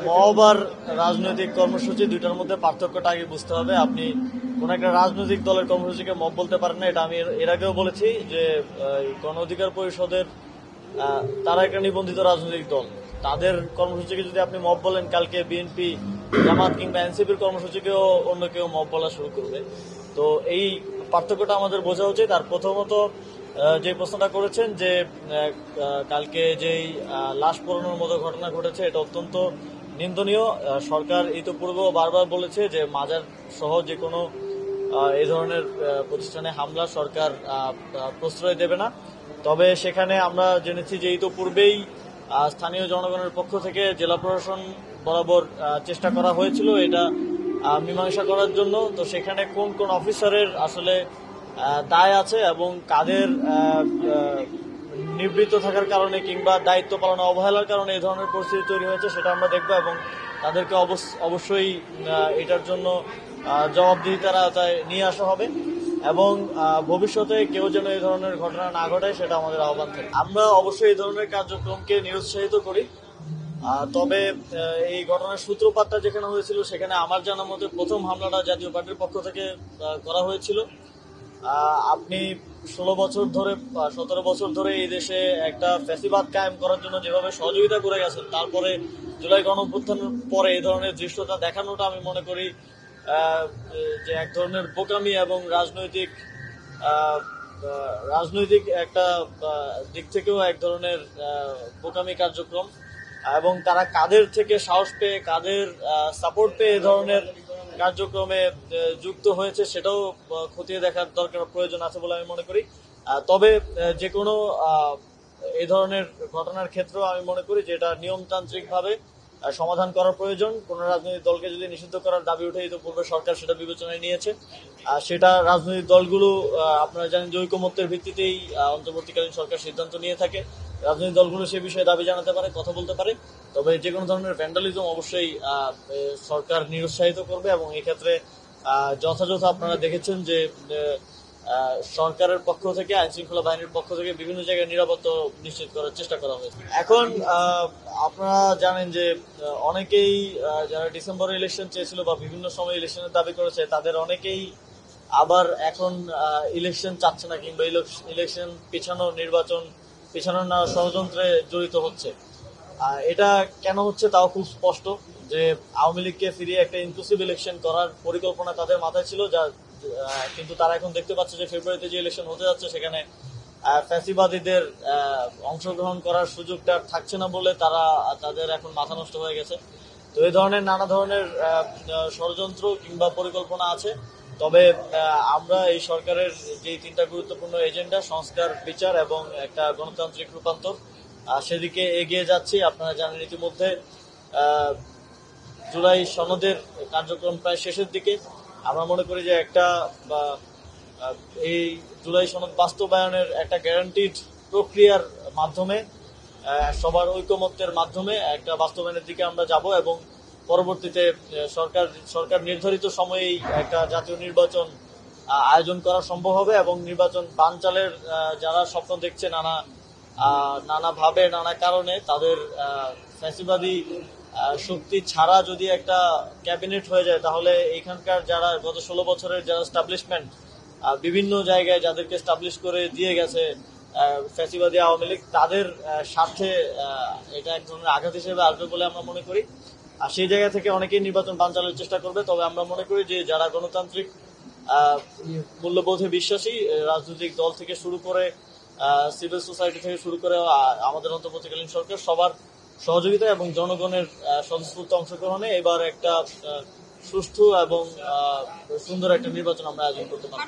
Mob আর রাজনৈতিক কর্মসূচি দুইটার মধ্যে পার্থক্যটা আগে বুঝতে হবে। আপনি কোন একটা রাজনৈতিক দলের কর্মসূচিকে মব বলতে পারেন না। এটা আমি এর আগেও বলেছি যে গণ অধিকার পরিষদের তারা একটা নিবন্ধিত রাজনৈতিক দল, তাদের কর্মসূচিকে যদি আপনি মব বলেন, কালকে বিএনপি, জামাত কিংবা এনসিপির কর্মসূচিকেও অন্য কেউ মব বলা শুরু করবে। তো এই পার্থক্যটা আমাদের বোঝা উচিত। আর প্রথমত যে প্রশ্নটা করেছেন যে কালকে যেই লাশ পোড়ানোর মতো ঘটনা ঘটেছে, এটা অত্যন্ত নিন্দনীয়। সরকার ইতিপূর্বেও বারবার বলেছে যে মাজার সহ যে কোনো এই ধরনের প্রতিষ্ঠানে হামলা সরকার প্রশ্রয় দেবে না। তবে সেখানে আমরা জেনেছি যে ইতিপূর্বেই স্থানীয় জনগণের পক্ষ থেকে জেলা প্রশাসন বরাবর চেষ্টা করা হয়েছিল এটা মীমাংসা করার জন্য। তো সেখানে কোন কোন অফিসারের আসলে দায় আছে এবং কাদের নিবৃত্ত থাকার কারণে কিংবা দায়িত্ব পালনে অবহেলার কারণে এই ধরনের পরিস্থিতি তৈরি হয়েছে সেটা আমরা দেখব, এবং তাদেরকে অবশ্যই এটার জন্য জবাবদিহিতার আওতায় নিয়ে আসা হবে এবং ভবিষ্যতে কেউ যেন এই ধরনের ঘটনা না ঘটায় সেটা আমাদের আহ্বান থাকে। আমরা অবশ্যই এই ধরনের কার্যক্রমকে নিরুৎসাহিত করি। তবে এই ঘটনার সূত্রপাতটা যেখানে হয়েছিল সেখানে আমার জানা মতে প্রথম হামলাটা জাতীয় পার্টির পক্ষ থেকে করা হয়েছিল। আপনি 16 বছর ধরে 17 বছর ধরে এই দেশে একটা ফ্যাসিবাদ কায়েম করার জন্য যেভাবে সহযোগিতা করে গেছেন, তারপরে জুলাই গণঅভ্যুত্থানের পরে এই ধরনের দৃশ্যটা দেখানোটা আমি মনে করি যে এক ধরনের বোকামি এবং রাজনৈতিক একটা দিক থেকেও এক ধরনের বোকামি কার্যক্রম, এবং তারা কাদের থেকে সাহস পেয়ে কাদের সাপোর্ট পেয়ে এই ধরনের কার্যক্রমে যুক্ত হয়েছে সেটাও খতিয়ে দেখার দরকার প্রয়োজন আছে বলে আমি মনে করি। তবে যে কোনো এই ধরনের ঘটনার ক্ষেত্রেও আমি মনে করি যে এটা নিয়মতান্ত্রিকভাবে সমাধান করার প্রয়োজন। কোন রাজনৈতিক দলকে যদি নিষিদ্ধ করার দাবি উঠে ইতিপূর্বে সরকার সেটা বিবেচনায় নিয়েছে, সেটা রাজনৈতিক দলগুলো আপনারা জানেন যে ঐকমত্যের ভিত্তিতেই অন্তর্বর্তীকালীন সরকার সিদ্ধান্ত নিয়ে থাকে। রাজনৈতিক দলগুলো সে বিষয়ে দাবি জানাতে পারে, কথা বলতে পারে। তবে যে কোনো ধরনের ভ্যান্ডালিজম অবশ্যই সরকার নিরুৎসাহিত করবে, এবং এই ক্ষেত্রে যথাযথ আপনারা দেখেছেন যে সরকারের পক্ষ থেকে, আইন শৃঙ্খলা বাহিনীর পক্ষ থেকে বিভিন্ন জায়গায় নিরাপত্তা নিশ্চিত করার চেষ্টা করা হয়েছে। এখন আপনারা জানেন যে অনেকেই যারা ডিসেম্বরে ইলেকশন চেয়েছিল বা বিভিন্ন সময় ইলেকশনের দাবি করেছে, তাদের অনেকেই আবার এখন ইলেকশন চাচ্ছে না কিংবা ইলেকশন নির্বাচন পিছানোর না ষড়যন্ত্রে জড়িত হচ্ছে। এটা কেন হচ্ছে তাও খুব স্পষ্ট যে আওয়ামী লীগকে ফিরিয়ে একটা ইনক্লুসিভ ইলেকশন করার পরিকল্পনা তাদের মাথায় ছিল, যা কিন্তু তারা এখন দেখতে পাচ্ছে যে ফেব্রুয়ারিতে যে ইলেকশন হতে যাচ্ছে সেখানে ফ্যাসিবাদীদের অংশগ্রহণ করার সুযোগটা থাকছে না বলে তাদের এখন মাথা নষ্ট হয়ে গেছে। তো এই ধরনের নানা ধরনের ষড়যন্ত্র কিংবা পরিকল্পনা আছে। তবে আমরা এই সরকারের যে তিনটা গুরুত্বপূর্ণ এজেন্ডা, সংস্কার, বিচার এবং একটা গণতান্ত্রিক রূপান্তর, সেদিকে এগিয়ে যাচ্ছি। আপনারা জানেন ইতিমধ্যে জুলাই সনদের কার্যক্রম প্রায় শেষের দিকে। আমরা মনে করি যে এই জুলাই সনদ বাস্তবায়নের একটা গ্যারান্টিড প্রক্রিয়ার মাধ্যমে, সবার ঐকমত্যের মাধ্যমে একটা বাস্তবায়নের দিকে আমরা যাব, এবং পরবর্তীতে সরকার নির্ধারিত সময়েই একটা জাতীয় নির্বাচন আয়োজন করা সম্ভব হবে, এবং নির্বাচন বানচালের যারা স্বপ্ন দেখছে নানাভাবে নানা কারণে, তাদের ফ্যাসিবাদী শক্তি ছাড়া যদি একটা ক্যাবিনেট হয়ে যায়, তাহলে এখানকার যারা গত 16 বছরের যারা স্টাবলিশমেন্ট বিভিন্ন জায়গায় যাদেরকে স্টাবলিশ করে দিয়ে গেছে ফ্যাসিবাদী আওয়ামী লীগ, তাদের স্বার্থে এটা এক ধরনের আঘাত হিসেবে আসবে বলে আমরা মনে করি। আর সেই জায়গা থেকে অনেকেই নির্বাচন বানচালের চেষ্টা করবে। তবে আমরা মনে করি যে যারা গণতান্ত্রিক মূল্যবোধে বিশ্বাসী, রাজনৈতিক দল থেকে শুরু করে সিভিল সোসাইটি থেকে শুরু করে আমাদের অন্তর্বর্তীকালীন সরকার, সবার সহযোগিতা এবং জনগণের স্বতঃস্ফূর্ত অংশগ্রহণে এবার একটা সুষ্ঠু এবং সুন্দর একটা নির্বাচন আমরা আয়োজন করতে পারি।